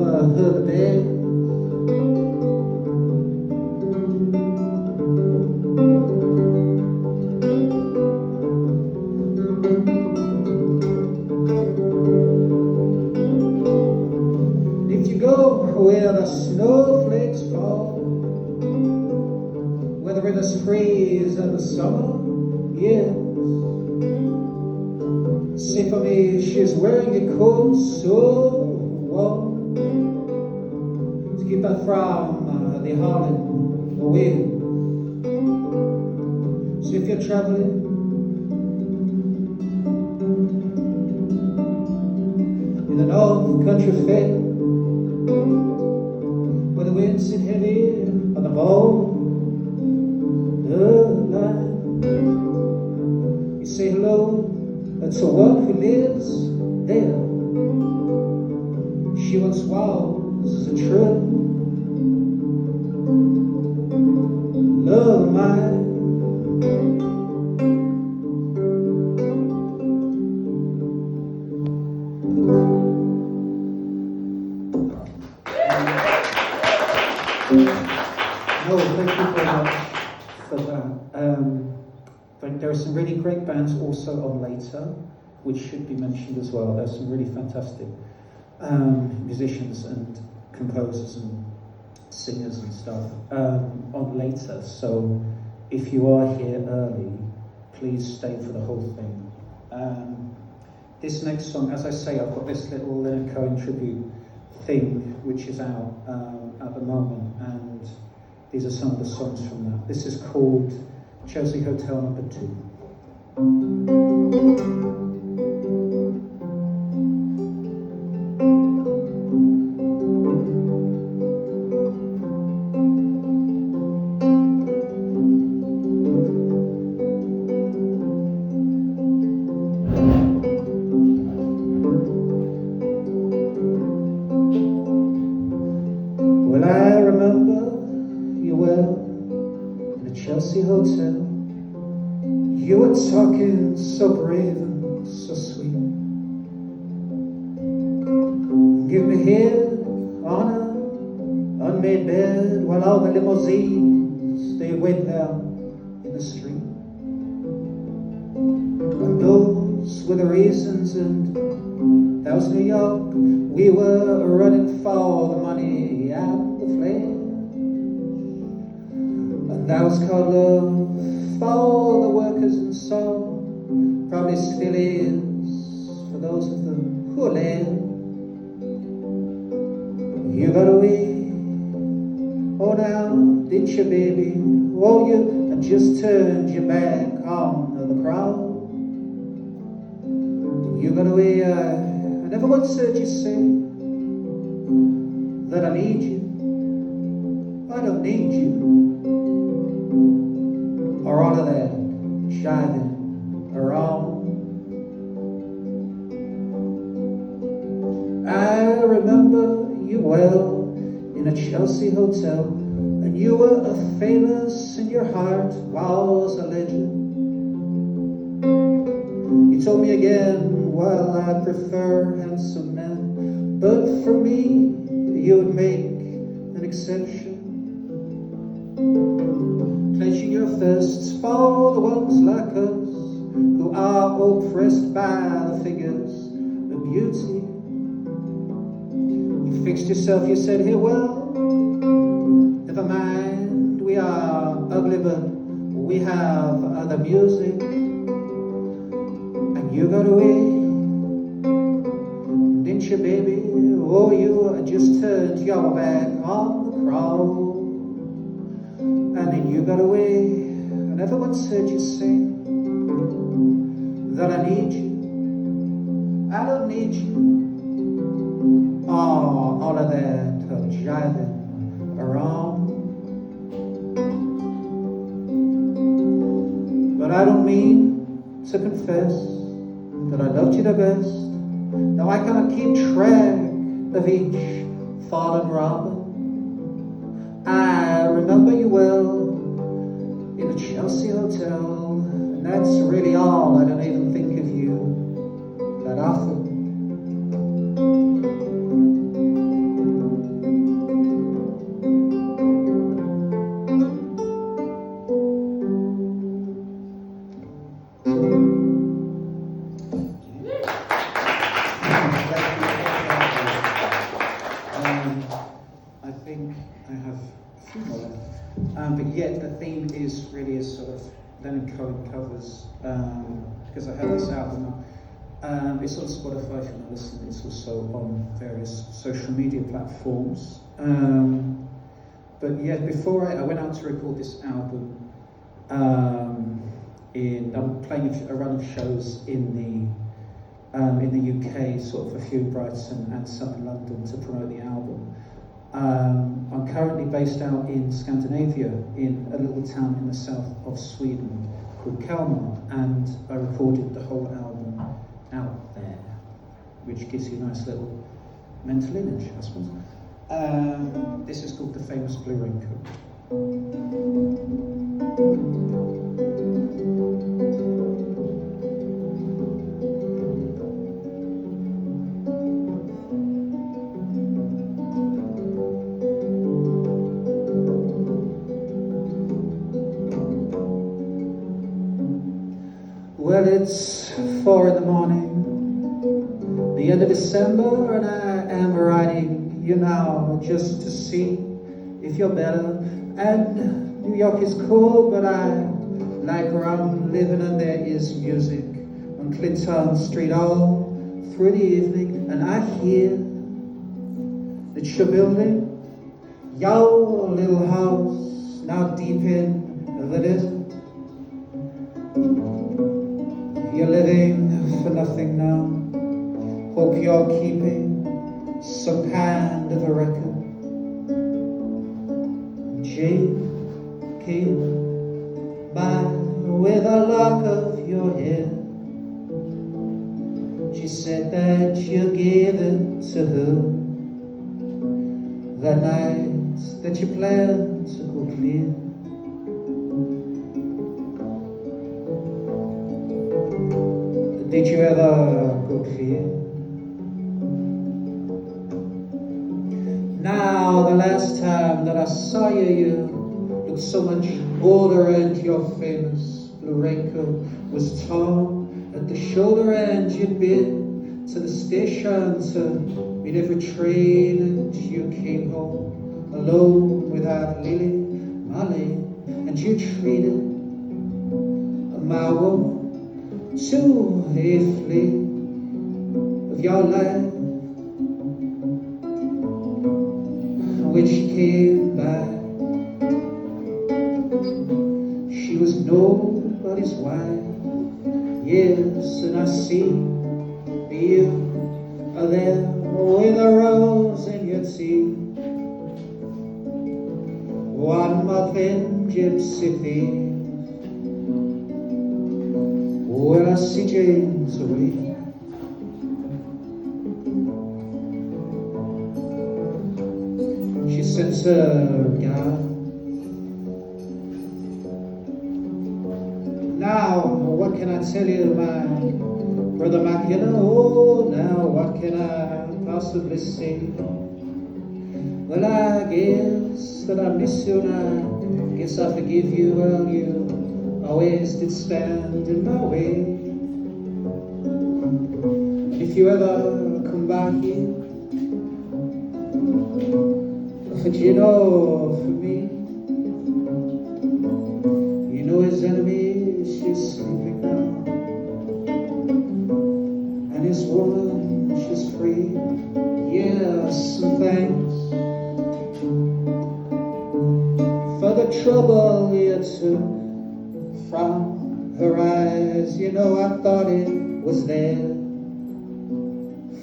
ever heard the bell? If you go where the snowflakes fall, where the rivers freeze in the summer, yes. See for me, she's wearing a coat so warm to keep her from the howling wind. So if you're traveling in the North Country Fair, where the winds sit heavy on the borderline, you say hello to one who lives there. She once was a true love of mine. No, thank you very much for that. But there are some really great bands also on later, which should be mentioned as well. There's some really fantastic musicians and composers and singers and stuff on later. So if you are here early, please stay for the whole thing. This next song, as I say, I've got this little Cohen tribute thing which is out at the moment, and these are some of the songs from that. This is called Chelsea Hotel No. 2. Well, I remember you well in the Chelsea Hotel. You were talking so brave and so sweet. Give me here on an unmade bed while all the limousines they wait there in the street. And those were the reasons, and that was New York. We were running for the money and the flair, and that was called love for the workers and so probably still is for those of them who are led. You got away, oh now, did you baby? Oh, you just turned your back on the crowd. You got away, I never once heard you say that I need you. I don't need you. Or all of that jiving around. I remember you well in a Chelsea hotel, and you were famous and your heart was a legend. You told me again, well, I prefer handsome men, but for me you would make an exception, clenching your fists for the ones like us who are oppressed by the figures of beauty. You fixed yourself, you said, hey, well, never mind, we are ugly, but we have the music. And you got away, didn't you, baby? Oh, you just turned your back on the crowd. And then you got away. I never once heard you say that I need you. I don't need you. Oh, all of that jiving around. But I don't mean to confess that I loved you the best. Now I cannot keep track of each fallen robin. I remember you well in a Chelsea hotel, and that's really all. I don't even think of you that often. I have a few more left. But yet the theme is really a sort of Leonard Cohen covers, because I have this album. It's on Spotify if you want to listen. It's also on various social media platforms. But yeah, before I went out to record this album, I'm playing a run of shows in the UK, sort of a few in Brighton and some in London to promote the album. I'm currently based out in Scandinavia, in a little town in the south of Sweden called Kalmar, and I recorded the whole album out there, which gives you a nice little mental image, I suppose. This is called The Famous Blue Raincoat. Well, it's 4 in the morning, the end of December, and I am writing you now just to see if you're better. And New York is cool, but I like where I'm living, and there is music on Clinton Street all through the evening. And I hear that you're building your little house now deep in the desert. You're living for nothing now. Hope you're keeping some kind of a record. Jane came by with a lock of your hair. She said that you gave it to her that night that you planned to go clear. Did you ever go clear? Now, the last time that I saw you, you looked so much older, and your famous blue raincoat was torn at the shoulder, and you'd been to the station to meet every train, and you came home alone without Lily Molly, and you treated my woman too faithfully with your life. When she came back, she was nobody's wife. Yes, and I see you are there with a rose in your teeth. One more thin gypsy thief. Well, I see James away. She sends her guy. Now, what can I tell you, my brother McKenna? Oh, now, what can I possibly say? Well, I guess that I miss you, and I guess I forgive you. Well, you always did stand in my way. And if you ever come back here, but you know, for me, you know his enemy, she's sleeping now, and his woman, she's free. Yes, and thanks for the trouble you took from her eyes. You know, I thought it was there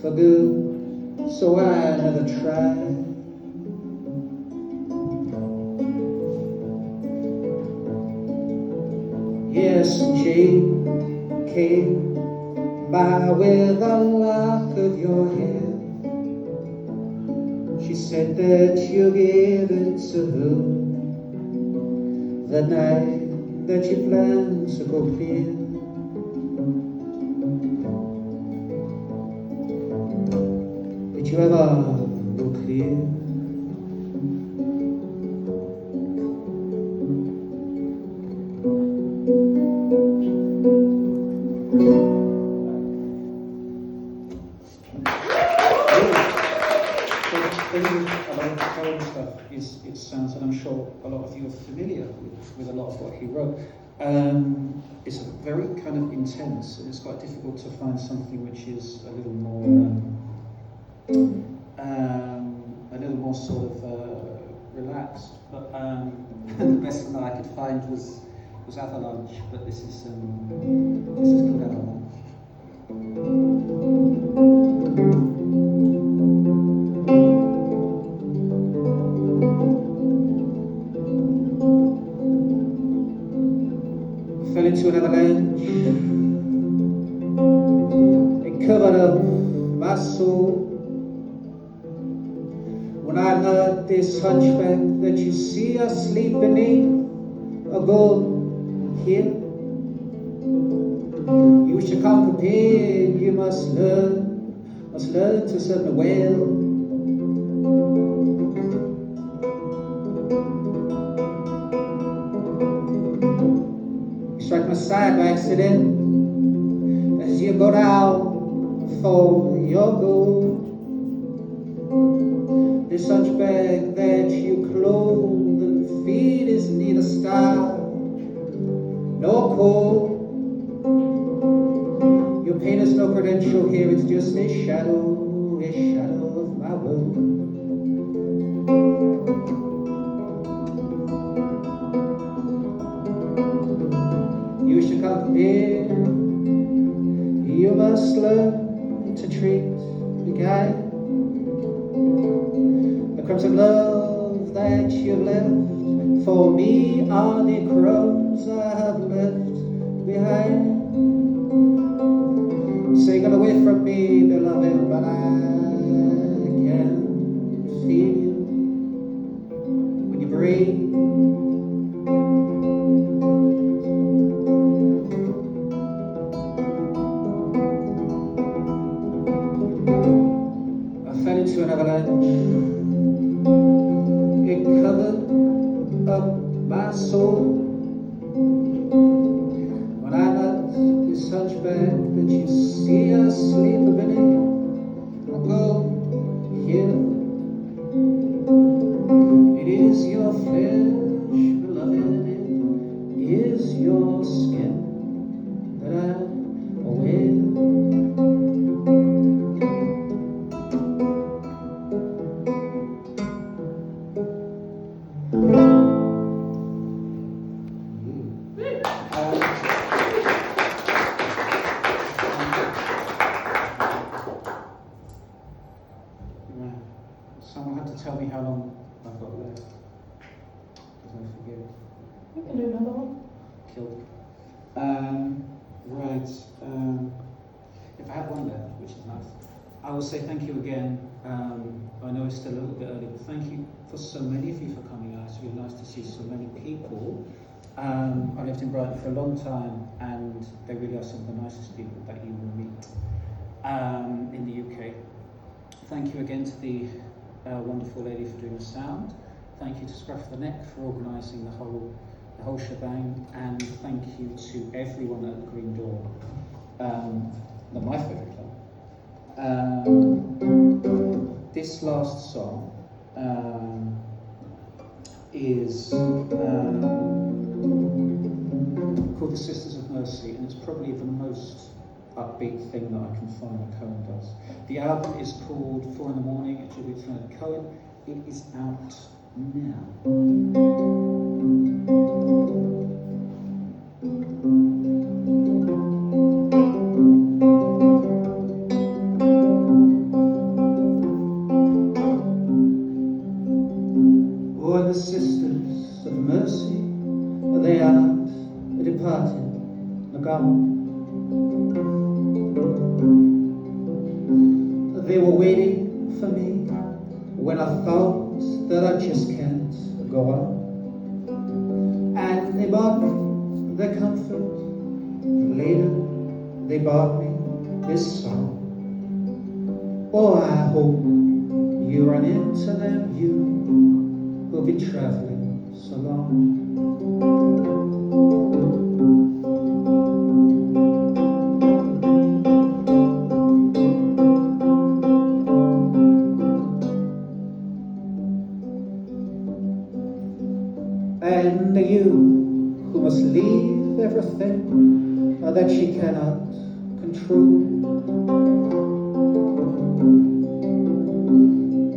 for good, so I never tried. Yes, Jane came by with a lock of your hair. She said that you gave it to her the night that you planned to go clear. Did you ever go clear? Thank you. thing with a lot of the poem stuff is it sounds, and I'm sure a lot of you are familiar with a lot of what he wrote. It's very kind of intense, and it's quite difficult to find something which is a little more sort of relaxed. But the best one that I could find was Avalanche. But this is called Avalanche. Fell into an avalanche. It covered up my soul. When I heard this hunchback that you see asleep beneath a gold hill, you should come prepared. You must learn to serve well. Struck my side by accident as you go down for your gold. This hunchback that you clothe and feed is neither starved nor cold. Your pain has no credential here, it's just a shadow of my world. You should come here. You must learn to treat the guy. The crumbs of love that you've left for me are the crumbs I have left behind. Singing away from me, beloved, but I can feel you when you breathe. Into an avalanche. It covered up my soul. When I met this hunchback that you see asleep beneath a gold hill, it is your flesh, beloved, it is your skin that I wear. Someone had to tell me how long I've got left, because I forget. You can do another one. Killed. Right. If I have one left, which is nice, I will say thank you again. I know it's still a little bit early, but thank you for so many of you for coming out. It's really nice to see so many people. I lived in Brighton for a long time, and they really are some of the nicest people that you will meet in the UK. Thank you again to the wonderful lady for doing the sound. Thank you to Scruff the Neck for organising the whole shebang, and thank you to everyone at the Green Door. Not my favourite club. This last song is called The Sisters of Mercy, and it's probably the most upbeat thing that I can find that Cohen does. The album is called 4 in the Morning, it tributes to Leonard Cohen. It is out now. Oh, the Sisters of Mercy, they are departed, are gone. They were waiting for me when I thought that I just can't go on. And they bought me their comfort. Later, they bought me this song. Oh, I hope you run into them, you who'll be traveling so long. And you who must leave everything that she cannot control.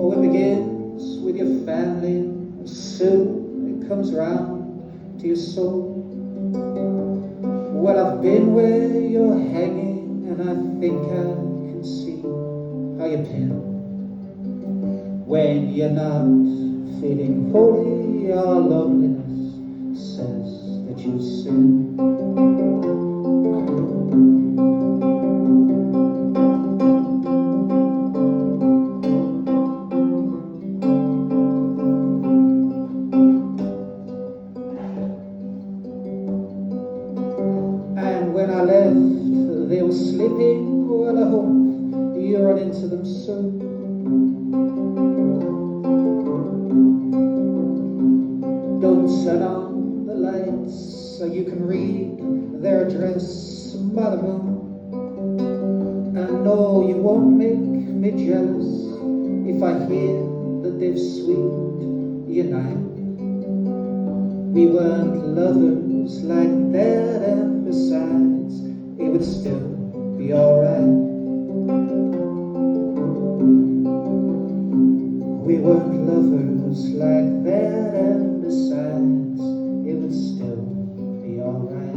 Oh, it begins with your family, soon it comes round to your soul. Well, I've been where you're hanging, and I think I can see how you pin. When you're not feeling holy, our loneliness says that you sin. And when I left, they were sleeping. Well, I hope you run into them soon. Don't turn on the lights so you can read their address by the moon. And no, you won't make me jealous if I hear that they've sweet unite. We weren't lovers like that, and besides, it would still be alright. We weren't lovers like that, and besides, it would still be alright.